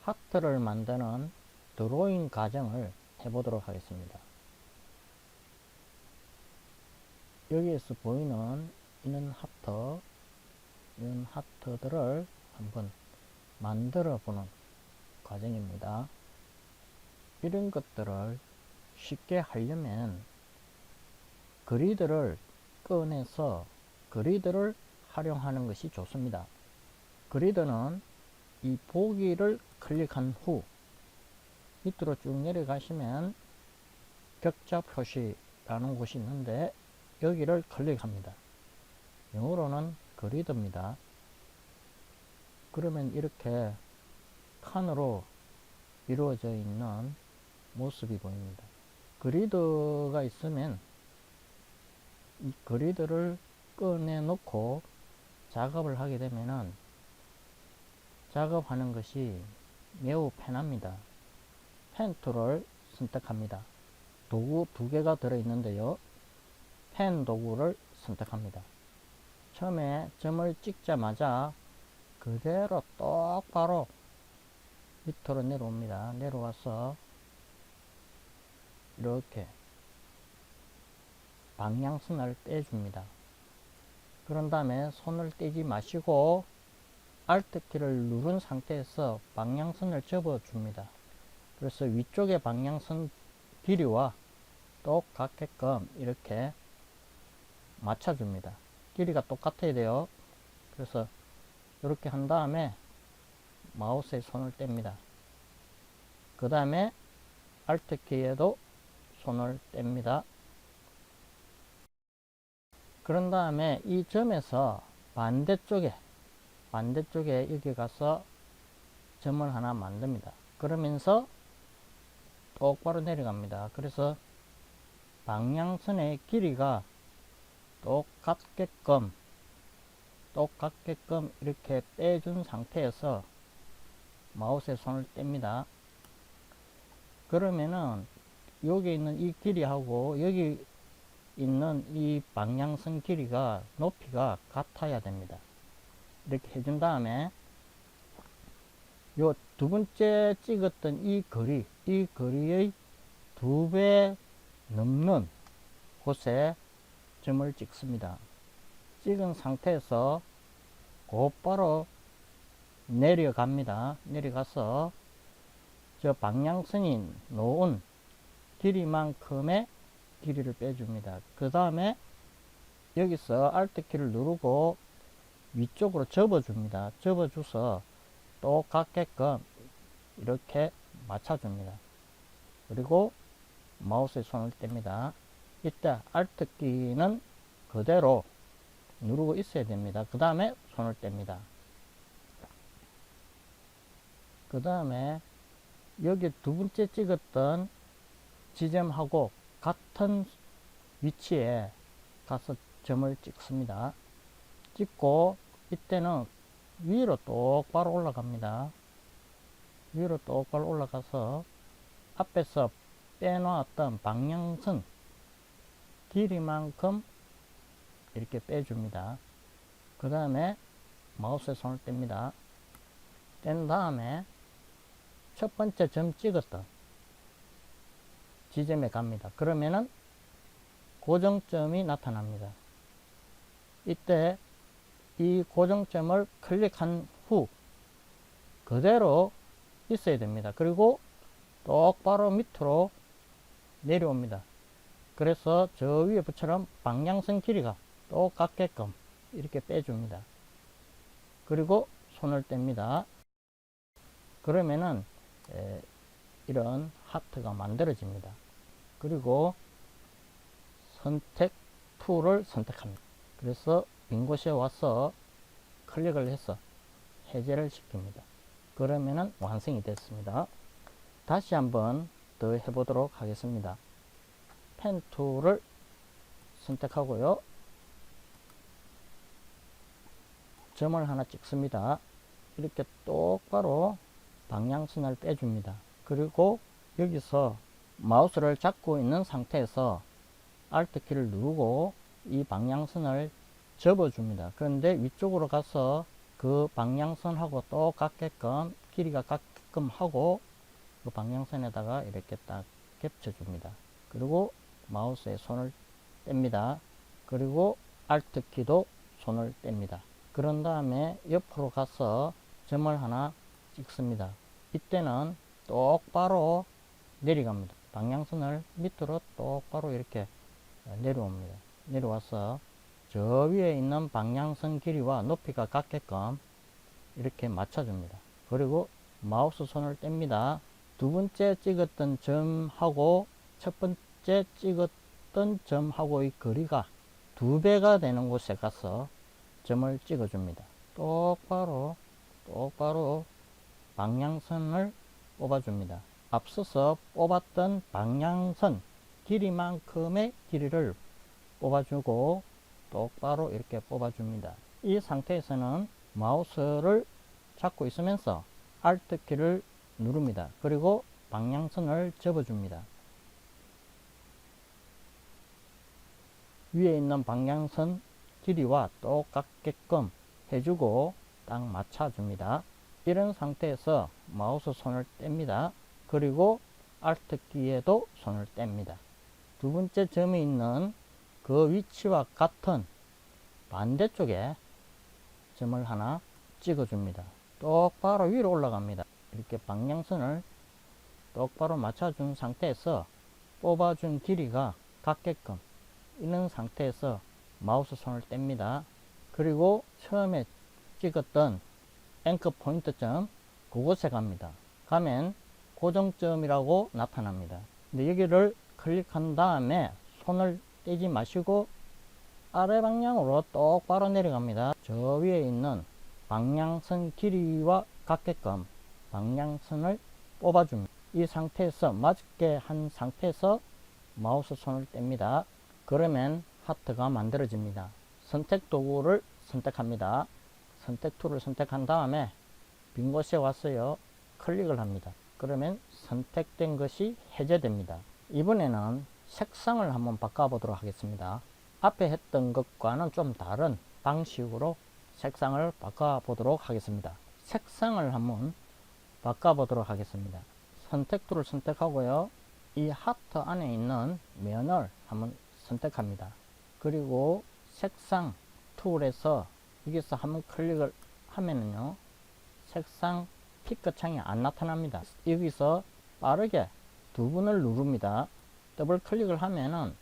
하트를 만드는 드로잉 과정을 해보도록 하겠습니다. 여기에서 보이는 이런 하트들을 한번 만들어 보는 과정입니다. 이런 것들을 쉽게 하려면 그리드를 꺼내서 그리드를 활용하는 것이 좋습니다. 그리드는 이 보기를 클릭한 후 밑으로 쭉 내려가시면 격자 표시라는 곳이 있는데 여기를 클릭합니다. 영어로는 그리드입니다. 그러면 이렇게 칸으로 이루어져 있는 모습이 보입니다. 그리드가 있으면 이 그리드를 꺼내 놓고 작업을 하게 되면은 작업하는 것이 매우 편합니다. 펜 툴을 선택합니다. 도구 두 개가 들어 있는데요. 펜 도구를 선택합니다. 처음에 점을 찍자마자 그대로 똑바로 밑으로 내려옵니다. 내려와서 이렇게 방향선을 떼줍니다. 그런 다음에 손을 떼지 마시고 Alt 키를 누른 상태에서 방향선을 접어줍니다. 그래서 위쪽의 방향선 길이와 똑같게끔 이렇게 맞춰줍니다. 길이가 똑같아야 돼요. 그래서 이렇게 한 다음에 마우스에 손을 뗍니다. 그 다음에 Alt 키에도 손을 뗍니다. 그런 다음에 이 점에서 반대쪽에 여기 가서 점을 하나 만듭니다. 그러면서 똑바로 내려갑니다. 그래서 방향선의 길이가 똑같게끔 이렇게 빼준 상태에서 마우스에 손을 뗍니다. 그러면은 여기 있는 이 길이하고 여기 있는 이 방향선 길이가 높이가 같아야 됩니다. 이렇게 해준 다음에 요 두 번째 찍었던 이 거리의 2배 넘는 곳에 점을 찍습니다. 찍은 상태에서 곧바로 내려갑니다. 내려가서 저 방향선이 놓은 길이만큼의 길이를 빼줍니다. 그 다음에 여기서 Alt 키를 누르고 위쪽으로 접어줍니다. 접어줘서 똑같게끔 이렇게 맞춰줍니다. 그리고 마우스에 손을 뗍니다. 이때 Alt 키는 그대로 누르고 있어야 됩니다. 그 다음에 손을 뗍니다. 그 다음에 여기 두 번째 찍었던 지점하고 같은 위치에 가서 점을 찍습니다. 찍고 이때는 위로 똑바로 올라갑니다. 위로 똑바로 올라가서 앞에서 빼놓았던 방향선 길이만큼 이렇게 빼줍니다. 그 다음에 마우스에 손을 뗍니다. 뗀 다음에 첫 번째 점 찍었던 지점에 갑니다. 그러면은 고정점이 나타납니다. 이때 이 고정점을 클릭한 후 그대로 있어야 됩니다. 그리고 똑바로 밑으로 내려옵니다. 그래서 저 위에 부처럼 방향선 길이가 똑같게끔 이렇게 빼줍니다. 그리고 손을 뗍니다. 그러면은 이런 하트가 만들어집니다. 그리고 선택 툴을 선택합니다. 그래서 빈 곳에 와서 클릭을 해서 해제를 시킵니다. 그러면은 완성이 됐습니다. 다시 한번 더 해보도록 하겠습니다. 펜 툴을 선택하고요. 점을 하나 찍습니다. 이렇게 똑바로 방향선을 빼줍니다. 그리고 여기서 마우스를 잡고 있는 상태에서 Alt 키를 누르고 이 방향선을 접어줍니다. 그런데 위쪽으로 가서 그 방향선하고 똑같게끔 길이가 같게끔 하고 그 방향선에다가 이렇게 딱 겹쳐줍니다. 그리고 마우스에 손을 뗍니다. 그리고 Alt 키도 손을 뗍니다. 그런 다음에 옆으로 가서 점을 하나 찍습니다. 이때는 똑바로 내려갑니다. 방향선을 밑으로 똑바로 이렇게 내려옵니다. 내려와서 저 위에 있는 방향선 길이와 높이가 같게끔 이렇게 맞춰줍니다. 그리고 마우스 손을 뗍니다. 두 번째 찍었던 점하고 첫 번째 찍었던 점하고의 거리가 2배가 되는 곳에 가서 점을 찍어줍니다. 똑바로 방향선을 뽑아줍니다. 앞서서 뽑았던 방향선 길이만큼의 길이를 뽑아주고 똑바로 이렇게 뽑아줍니다. 이 상태에서는 마우스를 잡고 있으면서 Alt 키를 누릅니다. 그리고 방향선을 접어줍니다. 위에 있는 방향선 길이와 똑같게끔 해주고 딱 맞춰줍니다. 이런 상태에서 마우스 손을 뗍니다. 그리고 Alt 키에도 손을 뗍니다. 두 번째 점이 있는 그 위치와 같은 반대쪽에 점을 하나 찍어줍니다. 똑바로 위로 올라갑니다. 이렇게 방향선을 똑바로 맞춰준 상태에서 뽑아준 길이가 같게끔 이런 상태에서 마우스 손을 뗍니다. 그리고 처음에 찍었던 앵커 포인트 점 그곳에 갑니다. 가면 고정점이라고 나타납니다. 근데 여기를 클릭한 다음에 손을 떼지 마시고 아래 방향으로 똑바로 내려갑니다. 저 위에 있는 방향선 길이와 같게끔 방향선을 뽑아줍니다. 이 상태에서 맞게 한 상태에서 마우스 손을 뗍니다. 그러면 하트가 만들어집니다. 선택 도구를 선택합니다. 선택 툴을 선택한 다음에 빈 곳에 왔어요. 클릭을 합니다. 그러면 선택된 것이 해제됩니다. 이번에는 색상을 한번 바꿔보도록 하겠습니다. 앞에 했던 것과는 좀 다른 방식으로 색상을 바꿔보도록 하겠습니다. 색상을 한번 바꿔보도록 하겠습니다. 선택 툴을 선택하고요. 이 하트 안에 있는 면을 한번 선택합니다. 그리고 색상 툴에서 여기서 한번 클릭을 하면은요, 색상 피크 창이 안 나타납니다. 여기서 빠르게 두 번을 누릅니다. 더블 클릭을 하면은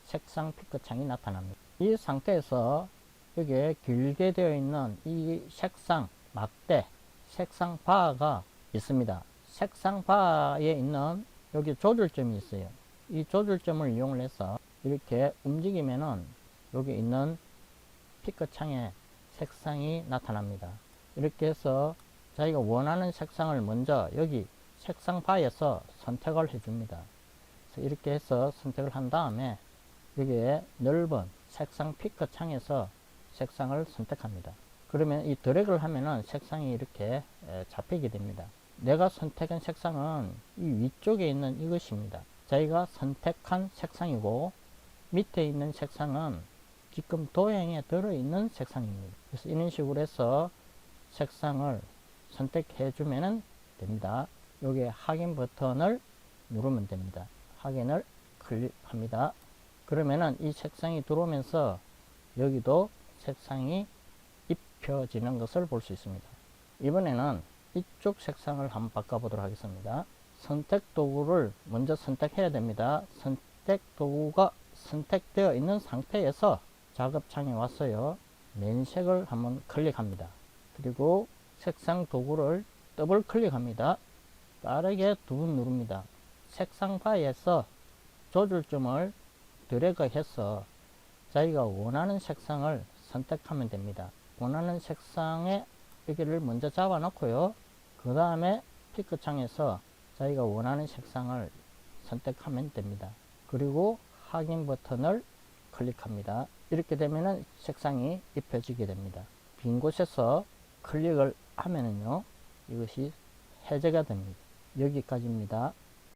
색상 피크 창이 나타납니다. 이 상태에서 여기에 길게 되어 있는 이 색상 막대, 색상 바가 있습니다. 색상 바에 있는 여기 조절점이 있어요. 이 조절점을 이용을 해서 이렇게 움직이면은 여기 있는 피크 창에 색상이 나타납니다. 이렇게 해서 자기가 원하는 색상을 먼저 여기 색상 바에서 선택을 해줍니다. 그래서 이렇게 해서 선택을 한 다음에 여기에 넓은 색상 피크 창에서 색상을 선택합니다. 그러면 이 드래그를 하면은 색상이 이렇게 잡히게 됩니다. 내가 선택한 색상은 이 위쪽에 있는 이것입니다. 자기가 선택한 색상이고 밑에 있는 색상은 지금 도형에 들어있는 색상입니다. 그래서 이런 식으로 해서 색상을 선택해 주면 됩니다. 여기에 확인 버튼을 누르면 됩니다. 확인을 클릭합니다. 그러면은 이 색상이 들어오면서 여기도 색상이 입혀지는 것을 볼 수 있습니다. 이번에는 이쪽 색상을 한번 바꿔보도록 하겠습니다. 선택 도구를 먼저 선택해야 됩니다. 선택 도구가 선택되어 있는 상태에서 작업창에 왔어요. 맨색을 한번 클릭합니다. 그리고 색상 도구를 더블 클릭합니다. 빠르게 두 번 누릅니다. 색상 바에서 조절점을 드래그해서 자기가 원하는 색상을 선택하면 됩니다. 원하는 색상에 여기를 먼저 잡아 놓고요. 그 다음에 피크 창에서 자기가 원하는 색상을 선택하면 됩니다. 그리고 확인 버튼을 클릭합니다. 이렇게 되면은 색상이 입혀지게 됩니다. 빈 곳에서 클릭을 하면은요, 이것이 해제가 됩니다. 여기까지입니다.